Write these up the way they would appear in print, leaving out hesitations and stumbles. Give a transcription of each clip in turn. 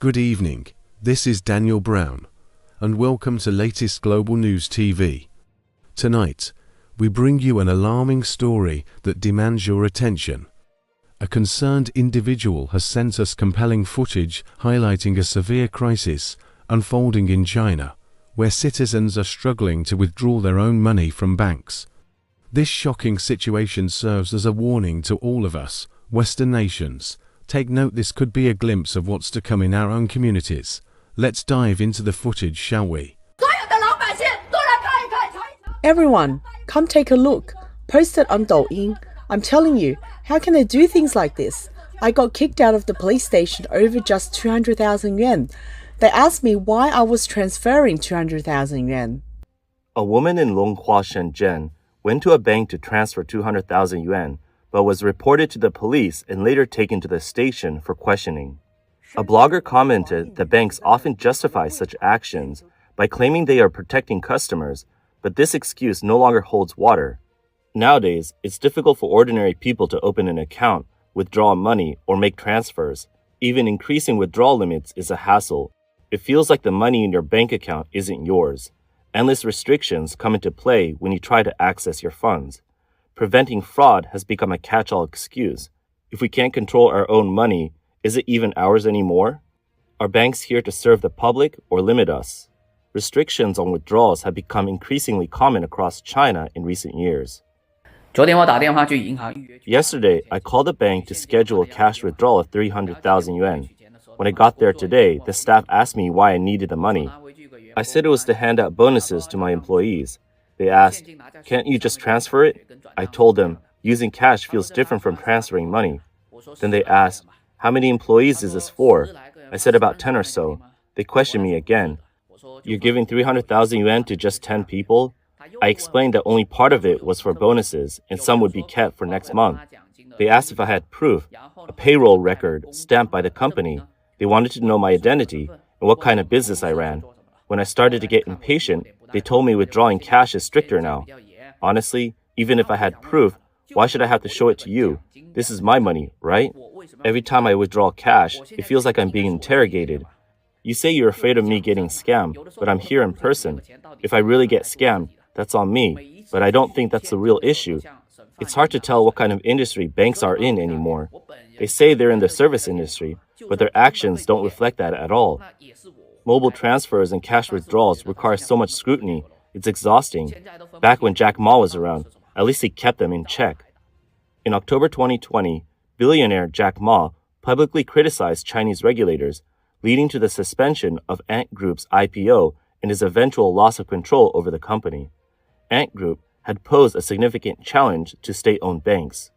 Good evening, this is Daniel Brown, and welcome to latest Global News TV. Tonight, we bring you an alarming story that demands your attention. A concerned individual has sent us compelling footage highlighting a severe crisis unfolding in China, where citizens are struggling to withdraw their own money from banks. This shocking situation serves as a warning to all of us, Western nations. Take note, this could be a glimpse of what's to come in our own communities. Let's dive into the footage, shall we? Everyone, come take a look. Posted on Douyin. I'm telling you, how can they do things like this? I got kicked out of the police station over just 200,000 yuan. They asked me why I was transferring 200,000 yuan. A woman in Longhua, Shenzhen, went to a bank to transfer 200,000 yuan, but was reported to the police and later taken to the station for questioning. A blogger commented that banks often justify such actions by claiming they are protecting customers, but this excuse no longer holds water. Nowadays, it's difficult for ordinary people to open an account, withdraw money, or make transfers. Even increasing withdrawal limits is a hassle. It feels like the money in your bank account isn't yours. Endless restrictions come into play when you try to access your funds. Preventing fraud has become a catch-all excuse. If we can't control our own money, is it even ours anymore? Are banks here to serve the public or limit us? Restrictions on withdrawals have become increasingly common across China in recent years. Yesterday, I called the bank to schedule a cash withdrawal of 300,000 yuan. When I got there today, the staff asked me why I needed the money. I said it was to hand out bonuses to my employees. They asked, "Can't you just transfer it?" I told them, using cash feels different from transferring money. Then they asked, "How many employees is this for?" I said about 10 or so. They questioned me again. "You're giving 300,000 yuan to just 10 people?" I explained that only part of it was for bonuses and some would be kept for next month. They asked if I had proof, a payroll record stamped by the company. They wanted to know my identity and what kind of business I ran. When I started to get impatient, they told me withdrawing cash is stricter now. Honestly, even if I had proof, why should I have to show it to you? This is my money, right? Every time I withdraw cash, it feels like I'm being interrogated. You say you're afraid of me getting scammed, but I'm here in person. If I really get scammed, that's on me, but I don't think that's the real issue. It's hard to tell what kind of industry banks are in anymore. They say they're in the service industry, but their actions don't reflect that at all. Mobile transfers and cash withdrawals require so much scrutiny, it's exhausting. Back when Jack Ma was around, at least he kept them in check. In October 2020, billionaire Jack Ma publicly criticized Chinese regulators, leading to the suspension of Ant Group's IPO and his eventual loss of control over the company. Ant Group had posed a significant challenge to state-owned banks.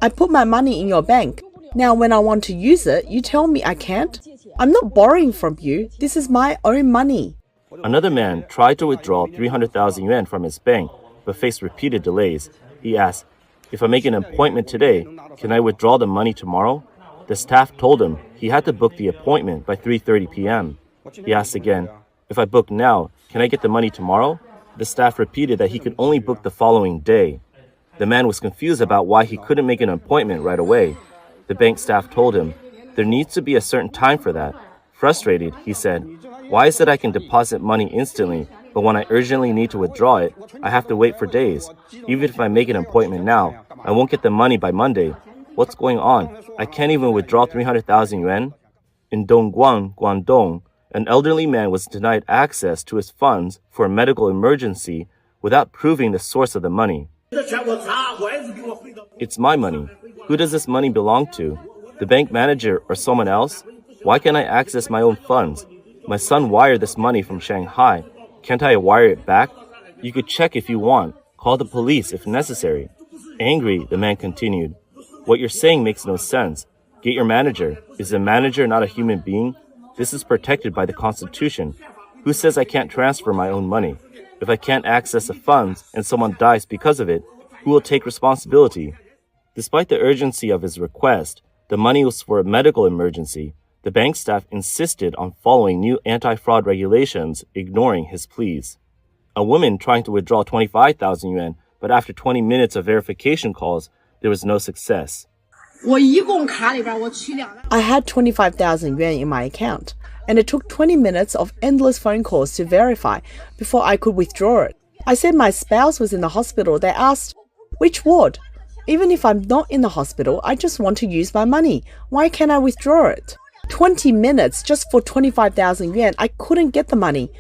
I put my money in your bank. Now when I want to use it, you tell me I can't? I'm not borrowing from you. This is my own money. Another man tried to withdraw 300,000 yuan from his bank, but faced repeated delays. He asked, "If I make an appointment today, can I withdraw the money tomorrow?" The staff told him he had to book the appointment by 3:30 p.m. He asked again, "If I book now, can I get the money tomorrow?" The staff repeated that he could only book the following day. The man was confused about why he couldn't make an appointment right away. The bank staff told him, "There needs to be a certain time for that." Frustrated, he said, "Why is it I can deposit money instantly, but when I urgently need to withdraw it, I have to wait for days? Even if I make an appointment now, I won't get the money by Monday. What's going on? I can't even withdraw 300,000 yuan?" In Dongguan, Guangdong, an elderly man was denied access to his funds for a medical emergency without proving the source of the money. "It's my money. Who does this money belong to? The bank manager or someone else? Why can't I access my own funds? My son wired this money from Shanghai. Can't I wire it back? You could check if you want. Call the police if necessary." Angry, the man continued, "What you're saying makes no sense. Get your manager. Is the manager not a human being? This is protected by the Constitution. Who says I can't transfer my own money? If I can't access the funds and someone dies because of it, who will take responsibility?" Despite the urgency of his request, the money was for a medical emergency. The bank staff insisted on following new anti-fraud regulations, ignoring his pleas. A woman trying to withdraw 25,000 yuan, but after 20 minutes of verification calls, there was no success. I had 25,000 yuan in my account, and it took 20 minutes of endless phone calls to verify before I could withdraw it. I said my spouse was in the hospital. They asked, which ward? Even if I'm not in the hospital, I just want to use my money. Why can't I withdraw it? 20 minutes just for 25,000 yuan. I couldn't get the money.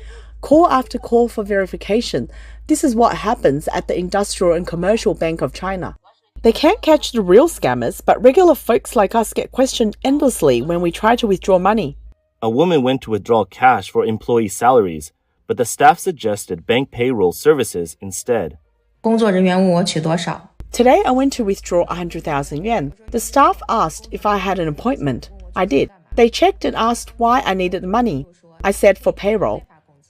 Call after call for verification. This is what happens at the Industrial and Commercial Bank of China. They can't catch the real scammers, but regular folks like us get questioned endlessly when we try to withdraw money. A woman went to withdraw cash for employee salaries, but the staff suggested bank payroll services instead. Today I went to withdraw 100,000 yuan. The staff asked if I had an appointment. I did. They checked and asked why I needed the money. I said for payroll.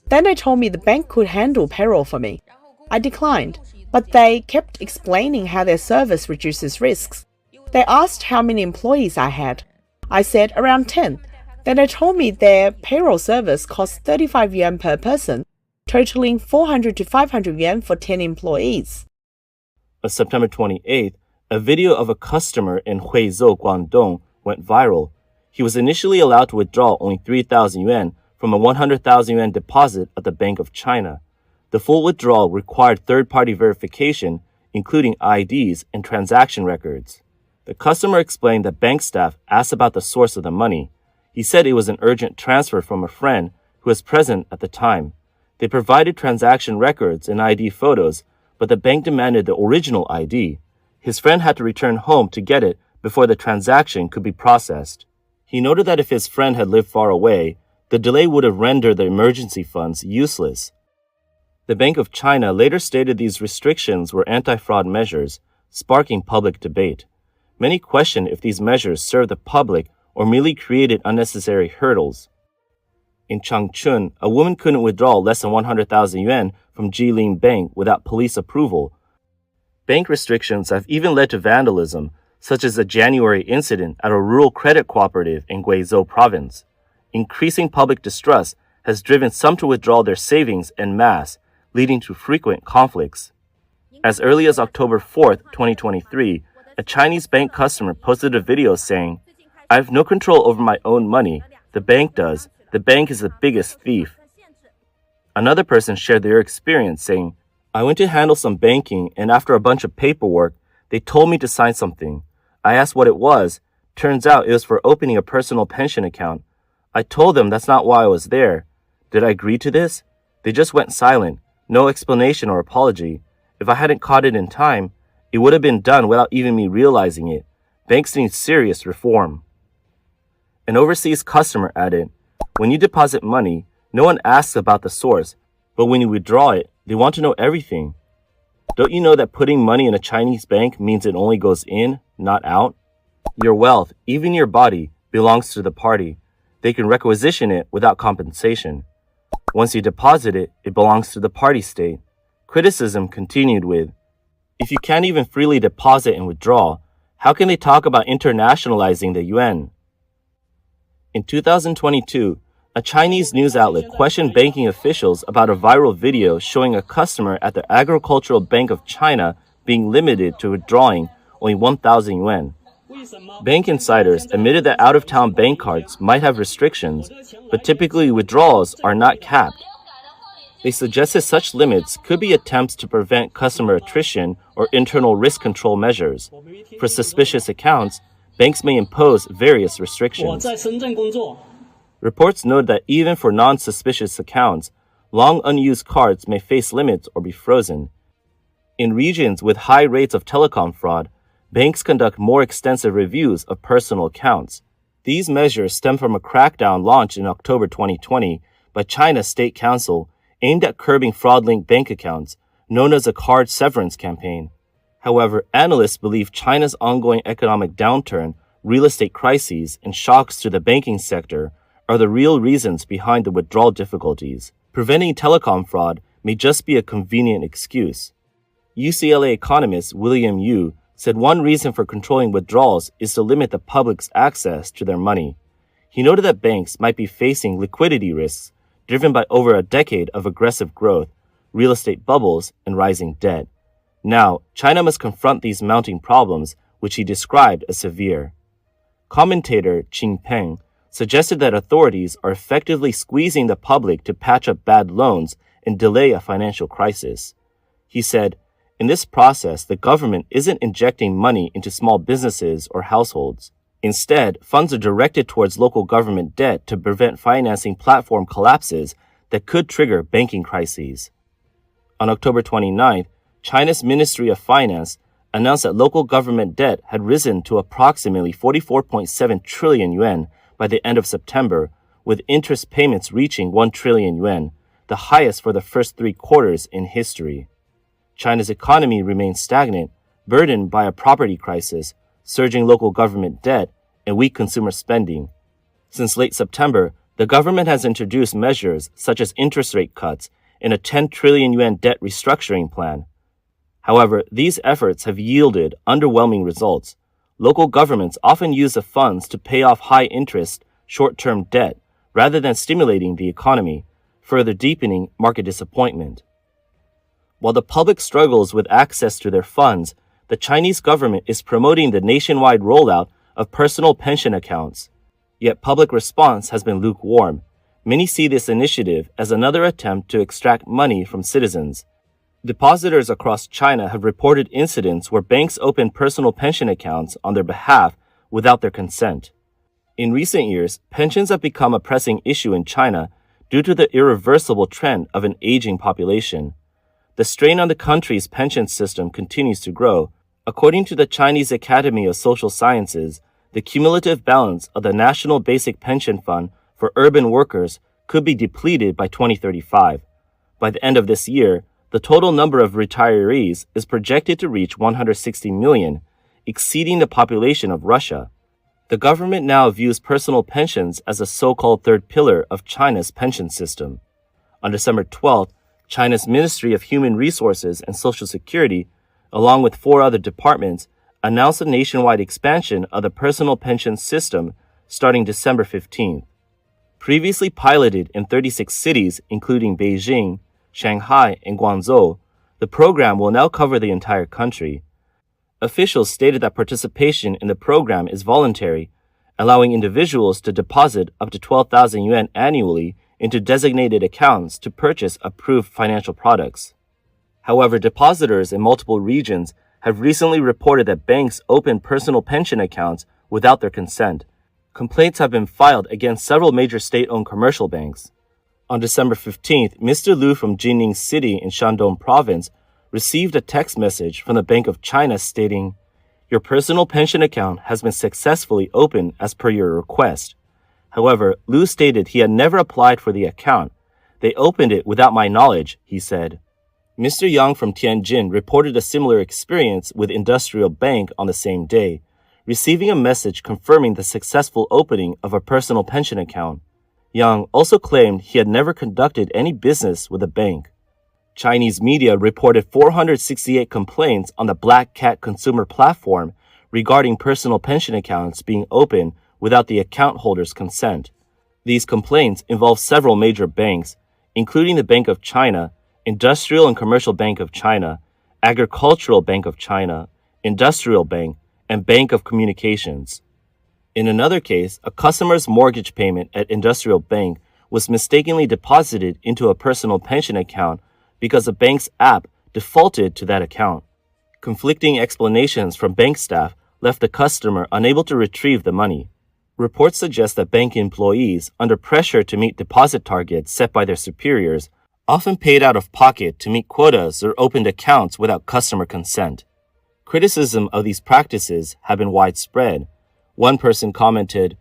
Then they told me the bank could handle payroll for me. I declined, but they kept explaining how their service reduces risks. They asked how many employees I had. I said around 10. Then they told me their payroll service costs 35 yuan per person, totaling 400 to 500 yuan for 10 employees. On September 28th, a video of a customer in Huizhou, Guangdong went viral. He was initially allowed to withdraw only 3,000 yuan from a 100,000 yuan deposit at the Bank of China. The full withdrawal required third-party verification, including IDs and transaction records. The customer explained that bank staff asked about the source of the money. He said it was an urgent transfer from a friend who was present at the time. They provided transaction records and ID photos, but the bank demanded the original ID. His friend had to return home to get it before the transaction could be processed. He noted that if his friend had lived far away, the delay would have rendered the emergency funds useless. The Bank of China later stated these restrictions were anti-fraud measures, sparking public debate. Many questioned if these measures served the public or merely created unnecessary hurdles. In Changchun, a woman couldn't withdraw less than 100,000 yuan from Jilin Bank without police approval. Bank restrictions have even led to vandalism, such as the January incident at a rural credit cooperative in Guizhou province. Increasing public distrust has driven some to withdraw their savings en masse, leading to frequent conflicts. As early as October 4, 2023, a Chinese bank customer posted a video saying, "I have no control over my own money. The bank does. The bank is the biggest thief." Another person shared their experience saying, "I went to handle some banking and after a bunch of paperwork, they told me to sign something. I asked what it was. Turns out it was for opening a personal pension account. I told them that's not why I was there. Did I agree to this? They just went silent. No explanation or apology. If I hadn't caught it in time, it would have been done without even me realizing it. Banks need serious reform." An overseas customer added, "When you deposit money, no one asks about the source, but when you withdraw it, they want to know everything. Don't you know that putting money in a Chinese bank means it only goes in, not out? Your wealth, even your body, belongs to the party. They can requisition it without compensation. Once you deposit it, it belongs to the party state." Criticism continued with, "If you can't even freely deposit and withdraw, how can they talk about internationalizing the yuan?" In 2022, a Chinese news outlet questioned banking officials about a viral video showing a customer at the Agricultural Bank of China being limited to withdrawing only 1,000 yuan. Bank insiders admitted that out-of-town bank cards might have restrictions, but typically withdrawals are not capped. They suggested such limits could be attempts to prevent customer attrition or internal risk control measures. For suspicious accounts, banks may impose various restrictions. Reports note that even for non-suspicious accounts, long unused cards may face limits or be frozen. In regions with high rates of telecom fraud, banks conduct more extensive reviews of personal accounts. These measures stem from a crackdown launched in October 2020 by China's State Council aimed at curbing fraud-linked bank accounts, known as a card severance campaign. However, analysts believe China's ongoing economic downturn, real estate crises, and shocks to the banking sector are the real reasons behind the withdrawal difficulties. Preventing telecom fraud may just be a convenient excuse. UCLA economist William Yu said one reason for controlling withdrawals is to limit the public's access to their money. He noted that banks might be facing liquidity risks driven by over a decade of aggressive growth, real estate bubbles, and rising debt. Now, China must confront these mounting problems which he described as severe. Commentator Qing Peng suggested that authorities are effectively squeezing the public to patch up bad loans and delay a financial crisis. He said, "In this process, the government isn't injecting money into small businesses or households. Instead, funds are directed towards local government debt to prevent financing platform collapses that could trigger banking crises." On October 29th, China's Ministry of Finance announced that local government debt had risen to approximately 44.7 trillion yuan by the end of September, with interest payments reaching 1 trillion yuan, the highest for the first 3 quarters in history. China's economy remains stagnant, burdened by a property crisis, surging local government debt, and weak consumer spending. Since late September, the government has introduced measures such as interest rate cuts and a 10 trillion yuan debt restructuring plan. However, these efforts have yielded underwhelming results. Local governments often use the funds to pay off high-interest, short-term debt rather than stimulating the economy, further deepening market disappointment. While the public struggles with access to their funds, the Chinese government is promoting the nationwide rollout of personal pension accounts. Yet public response has been lukewarm. Many see this initiative as another attempt to extract money from citizens. Depositors across China have reported incidents where banks open personal pension accounts on their behalf without their consent. In recent years, pensions have become a pressing issue in China due to the irreversible trend of an aging population. The strain on the country's pension system continues to grow. According to the Chinese Academy of Social Sciences, the cumulative balance of the National Basic Pension Fund for urban workers could be depleted by 2035. By the end of this year, the total number of retirees is projected to reach 160 million, exceeding the population of Russia. The government now views personal pensions as a so-called third pillar of China's pension system. On December 12th, China's Ministry of Human Resources and Social Security, along with 4 other departments, announced a nationwide expansion of the personal pension system starting December 15th. Previously piloted in 36 cities, including Beijing, Shanghai, and Guangzhou, the program will now cover the entire country. Officials stated that participation in the program is voluntary, allowing individuals to deposit up to 12,000 yuan annually into designated accounts to purchase approved financial products. However, depositors in multiple regions have recently reported that banks open personal pension accounts without their consent. Complaints have been filed against several major state-owned commercial banks. On December 15th, Mr. Liu from Jining City in Shandong Province received a text message from the Bank of China stating, "Your personal pension account has been successfully opened as per your request." However, Liu stated he had never applied for the account. "They opened it without my knowledge," he said. Mr. Yang from Tianjin reported a similar experience with Industrial Bank on the same day, receiving a message confirming the successful opening of a personal pension account. Yang also claimed he had never conducted any business with a bank. Chinese media reported 468 complaints on the Black Cat consumer platform regarding personal pension accounts being opened without the account holder's consent. These complaints involve several major banks, including the Bank of China, Industrial and Commercial Bank of China, Agricultural Bank of China, Industrial Bank, and Bank of Communications. In another case, a customer's mortgage payment at Industrial Bank was mistakenly deposited into a personal pension account because the bank's app defaulted to that account. Conflicting explanations from bank staff left the customer unable to retrieve the money. Reports suggest that bank employees, under pressure to meet deposit targets set by their superiors, often paid out of pocket to meet quotas or opened accounts without customer consent. Criticism of these practices have been widespread. One person commented,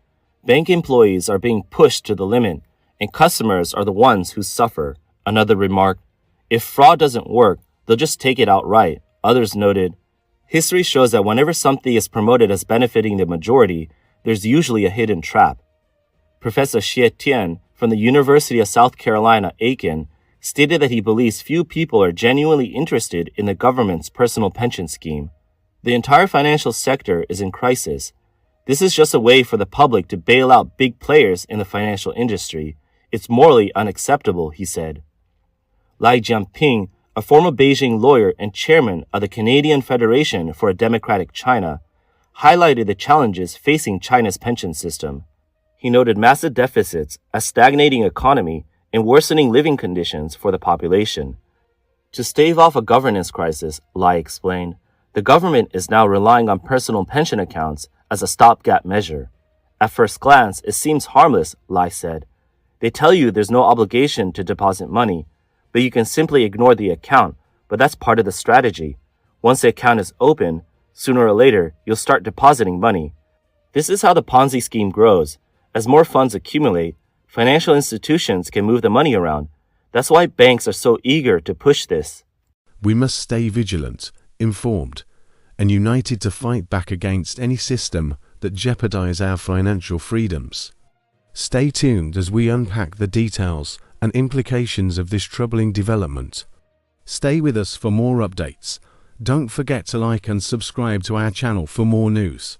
"Bank employees are being pushed to the limit, and customers are the ones who suffer." Another remarked, "If fraud doesn't work, they'll just take it outright." Others noted, "History shows that whenever something is promoted as benefiting the majority, there's usually a hidden trap." Professor Xie Tian from the University of South Carolina, Aiken, stated that he believes few people are genuinely interested in the government's personal pension scheme. The entire financial sector is in crisis. This is just a way for the public to bail out big players in the financial industry. It's morally unacceptable, he said. Lai Jianping, a former Beijing lawyer and chairman of the Canadian Federation for a Democratic China, highlighted the challenges facing China's pension system. He noted massive deficits, a stagnating economy, and worsening living conditions for the population. To stave off a governance crisis, Lai explained, the government is now relying on personal pension accounts as a stopgap measure. At first glance, it seems harmless, Lai said. They tell you there's no obligation to deposit money, but you can simply ignore the account, but that's part of the strategy. Once the account is open, sooner or later, you'll start depositing money. This is how the Ponzi scheme grows. As more funds accumulate, financial institutions can move the money around. That's why banks are so eager to push this. We must stay vigilant, informed, and united to fight back against any system that jeopardize our financial freedoms. Stay tuned as we unpack the details and implications of this troubling development. Stay with us for more updates. Don't forget to like and subscribe to our channel for more news.